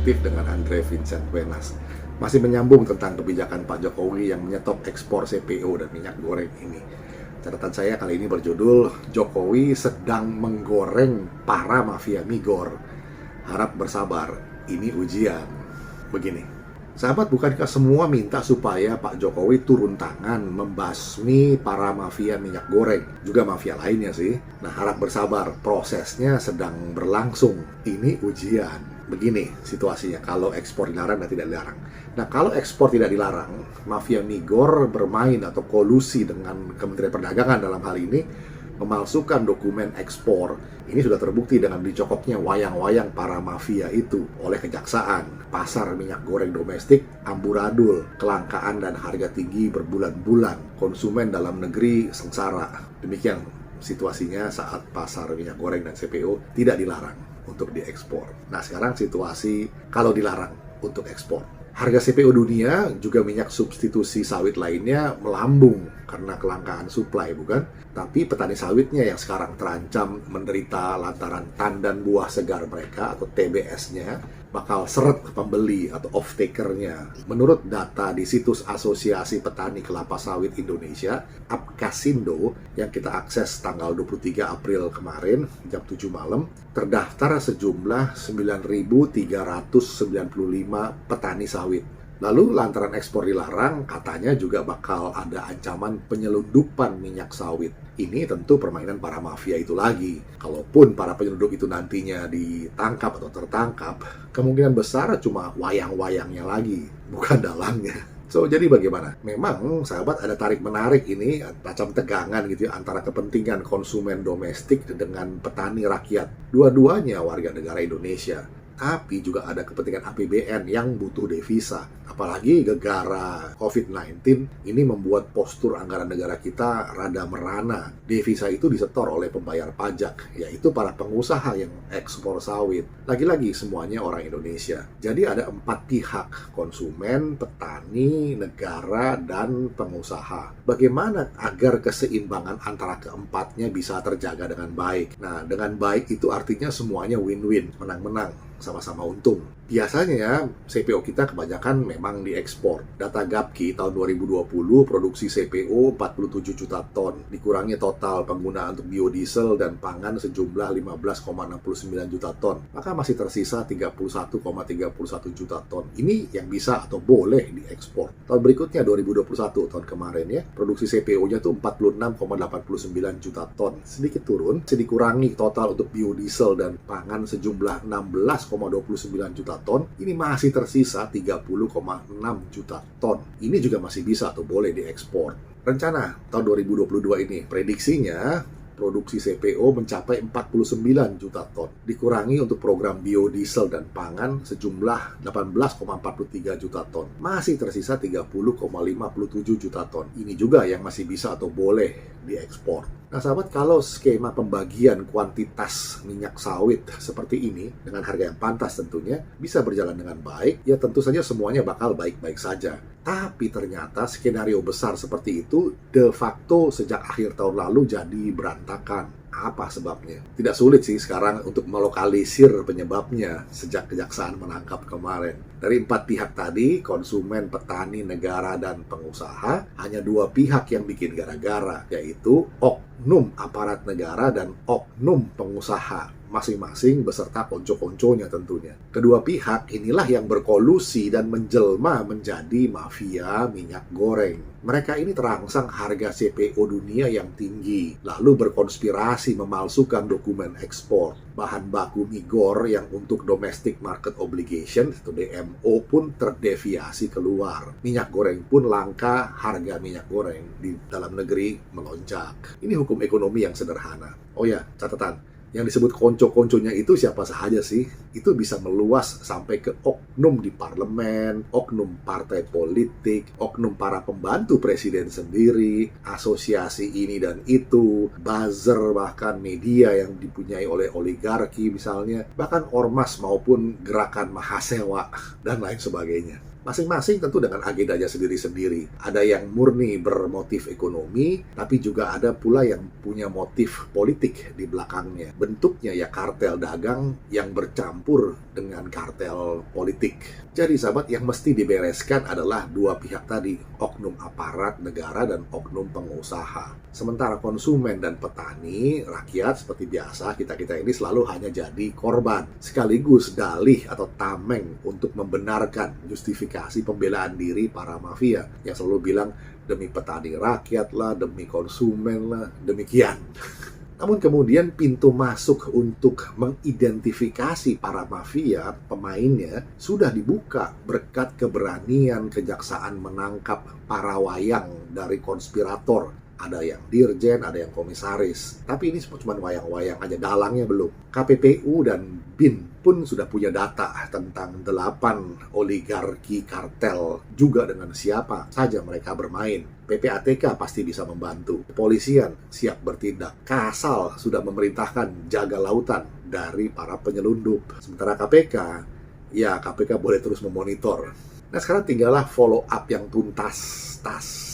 Perspektif dengan Andre Vincent Wenas. Masih menyambung tentang kebijakan Pak Jokowi yang menyetop ekspor CPO dan minyak goreng ini. Catatan saya kali ini berjudul Jokowi sedang menggoreng para mafia migor. Harap bersabar, ini ujian. Begini, sahabat, bukankah semua minta supaya Pak Jokowi turun tangan membasmi para mafia minyak goreng, juga mafia lainnya sih. Nah, harap bersabar, prosesnya sedang berlangsung. Ini ujian. Begini situasinya kalau ekspor dilarang dan tidak dilarang. Nah, kalau ekspor tidak dilarang, mafia migor bermain atau kolusi dengan Kementerian Perdagangan dalam hal ini memalsukan dokumen ekspor. Ini sudah terbukti dengan dicokoknya wayang-wayang para mafia itu oleh kejaksaan. Pasar minyak goreng domestik amburadul, kelangkaan dan harga tinggi berbulan-bulan. Konsumen dalam negeri sengsara. Demikian situasinya saat pasar minyak goreng dan CPO tidak dilarang untuk diekspor. Nah, sekarang situasi kalau dilarang untuk ekspor. Harga CPO dunia, juga minyak substitusi sawit lainnya melambung karena kelangkaan suplai, bukan? Tapi petani sawitnya yang sekarang terancam menderita lantaran tandan buah segar mereka atau TBS-nya bakal seret pembeli atau off-taker-nya. Menurut data di situs Asosiasi Petani Kelapa Sawit Indonesia, Apkasindo, yang kita akses tanggal 23 April kemarin, jam 7 malam, terdaftar sejumlah 9.395 petani sawit. Lalu lantaran ekspor dilarang, katanya juga bakal ada ancaman penyelundupan minyak sawit. Ini tentu permainan para mafia itu lagi. Kalaupun para penyelundup itu nantinya ditangkap atau tertangkap, kemungkinan besar cuma wayang-wayangnya lagi, bukan dalangnya. So, jadi bagaimana? Memang, sahabat, ada tarik-menarik ini, macam tegangan gitu ya, antara kepentingan konsumen domestik dengan petani rakyat. Dua-duanya warga negara Indonesia. Tapi juga ada kepentingan APBN yang butuh devisa. Apalagi gegara COVID-19 ini membuat postur anggaran negara kita rada merana. Devisa itu disetor oleh pembayar pajak, yaitu para pengusaha yang ekspor sawit. Lagi-lagi semuanya orang Indonesia. Jadi ada 4 pihak, konsumen, petani, negara, dan pengusaha. Bagaimana agar keseimbangan antara keempatnya bisa terjaga dengan baik? Nah, dengan baik itu artinya semuanya win-win, menang-menang, sama-sama untung. Biasanya CPO kita kebanyakan memang diekspor. Data Gapki tahun 2020 produksi CPO 47 juta ton, dikurangi total penggunaan untuk biodiesel dan pangan sejumlah 15,69 juta ton. Maka masih tersisa 31,31 juta ton. Ini yang bisa atau boleh diekspor. Tahun berikutnya 2021 tahun kemarin ya, produksi CPO-nya tuh 46,89 juta ton. Sedikit turun, dikurangi total untuk biodiesel dan pangan sejumlah 16,29 juta ton, ini masih tersisa 30,6 juta ton. Ini juga masih bisa atau boleh diekspor. Rencana tahun 2022 ini, prediksinya produksi CPO mencapai 49 juta ton. Dikurangi untuk program biodiesel dan pangan sejumlah 18,43 juta ton. Masih tersisa 30,57 juta ton. Ini juga yang masih bisa atau boleh diekspor. Nah, sahabat, kalau skema pembagian kuantitas minyak sawit seperti ini, dengan harga yang pantas tentunya, bisa berjalan dengan baik, ya tentu saja semuanya bakal baik-baik saja. Tapi ternyata skenario besar seperti itu de facto sejak akhir tahun lalu jadi berantakan. Apa sebabnya? Tidak sulit sih sekarang untuk melokalisir penyebabnya sejak kejaksaan menangkap kemarin. Dari 4 pihak tadi, konsumen, petani, negara, dan pengusaha, hanya 2 pihak yang bikin gara-gara, yaitu oknum aparat negara dan oknum pengusaha, masing-masing beserta konco-konconya tentunya. Kedua pihak inilah yang berkolusi dan menjelma menjadi mafia minyak goreng. Mereka ini terangsang harga CPO dunia yang tinggi, lalu berkonspirasi memalsukan dokumen ekspor. Bahan baku migor yang untuk domestic market obligation atau DMO pun terdeviasi keluar. Minyak goreng pun langka, harga minyak goreng di dalam negeri melonjak. Ini hukum ekonomi yang sederhana. Oh ya, catatan. Yang disebut konco-konconya itu siapa saja sih? Itu bisa meluas sampai ke oknum di parlemen, oknum partai politik, oknum para pembantu presiden sendiri, asosiasi ini dan itu, buzzer, bahkan media yang dipunyai oleh oligarki misalnya, bahkan ormas maupun gerakan mahasewa, dan lain sebagainya. Masing-masing tentu dengan agendanya sendiri-sendiri. Ada yang murni bermotif ekonomi, tapi juga ada pula yang punya motif politik di belakangnya. Bentuknya ya kartel dagang yang bercampur dengan kartel politik. Jadi sahabat, yang mesti dibereskan adalah dua pihak tadi, oknum aparat negara dan oknum pengusaha. Sementara konsumen dan petani, rakyat seperti biasa, kita-kita ini selalu hanya jadi korban, sekaligus dalih atau tameng untuk membenarkan justifikasi pembelaan diri para mafia yang selalu bilang demi petani rakyat lah, demi konsumen lah, demikian. Namun kemudian pintu masuk untuk mengidentifikasi para mafia, pemainnya, sudah dibuka berkat keberanian kejaksaan menangkap para wayang dari konspirator. Ada yang dirjen, ada yang komisaris. Tapi ini cuma wayang-wayang aja, dalangnya belum. KPPU dan BIN pun sudah punya data tentang 8 oligarki kartel, juga dengan siapa saja mereka bermain. PPATK pasti bisa membantu. Kepolisian siap bertindak. Kasal sudah memerintahkan jaga lautan dari para penyelundup. Sementara KPK, ya KPK boleh terus memonitor. Nah sekarang tinggallah follow up yang tuntas, tas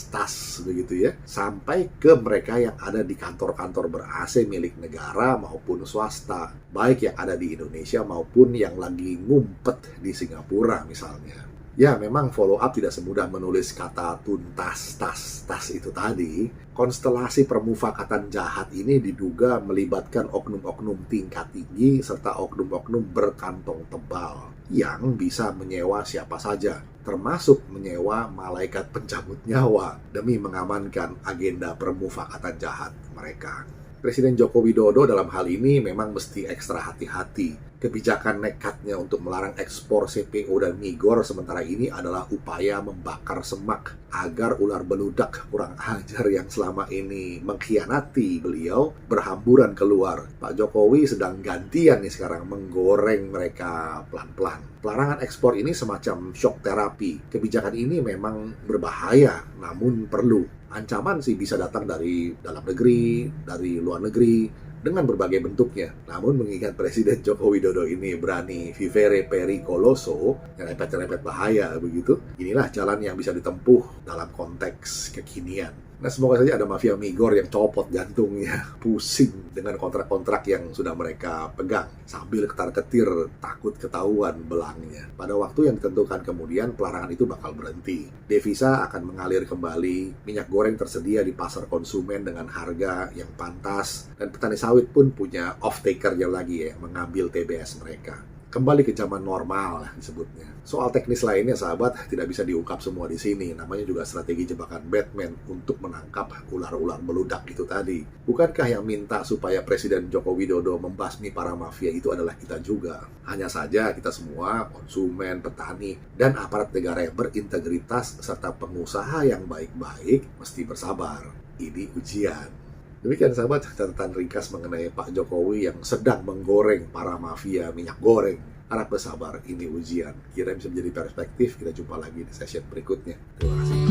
begitu ya, sampai ke mereka yang ada di kantor-kantor ber-AC milik negara maupun swasta, baik yang ada di Indonesia maupun yang lagi ngumpet di Singapura misalnya. Ya, memang follow up tidak semudah menulis kata tuntas, tas itu tadi. Konstelasi permufakatan jahat ini diduga melibatkan oknum-oknum tingkat tinggi serta oknum-oknum berkantong tebal yang bisa menyewa siapa saja, termasuk menyewa malaikat pencabut nyawa demi mengamankan agenda permufakatan jahat mereka. Presiden Joko Widodo dalam hal ini memang mesti ekstra hati-hati. Kebijakan nekatnya untuk melarang ekspor CPO dan migor sementara ini adalah upaya membakar semak agar ular beludak kurang ajar yang selama ini mengkhianati beliau berhamburan keluar. Pak Jokowi sedang gantian nih sekarang menggoreng mereka pelan-pelan. Pelarangan ekspor ini semacam shock terapi. Kebijakan ini memang berbahaya, namun perlu. Ancaman sih bisa datang dari dalam negeri, dari luar negeri, dengan berbagai bentuknya. Namun mengingat Presiden Joko Widodo ini berani vivere pericoloso, nyerempet-nyerempet bahaya begitu, inilah jalan yang bisa ditempuh dalam konteks kekinian. Nah semoga saja ada mafia migor yang copot jantungnya, pusing dengan kontrak-kontrak yang sudah mereka pegang, sambil ketar-ketir takut ketahuan belangnya. Pada waktu yang ditentukan kemudian pelarangan itu bakal berhenti. Devisa akan mengalir kembali, minyak goreng tersedia di pasar konsumen dengan harga yang pantas, dan petani sawit pun punya off-taker-nya lagi ya, mengambil TBS mereka. Kembali ke zaman normal disebutnya. Soal teknis lainnya sahabat tidak bisa diungkap semua di sini. Namanya juga strategi jebakan Batman untuk menangkap ular-ular meludak itu tadi. Bukankah yang minta supaya Presiden Joko Widodo membasmi para mafia itu adalah kita juga? Hanya saja kita semua, konsumen, petani, dan aparat negara yang berintegritas serta pengusaha yang baik-baik mesti bersabar. Ini ujian. Demikian sahabat, catatan ringkas mengenai Pak Jokowi yang sedang menggoreng para mafia minyak goreng. Harap bersabar, ini ujian. Kira bisa menjadi perspektif, kita jumpa lagi di session berikutnya. Terima kasih.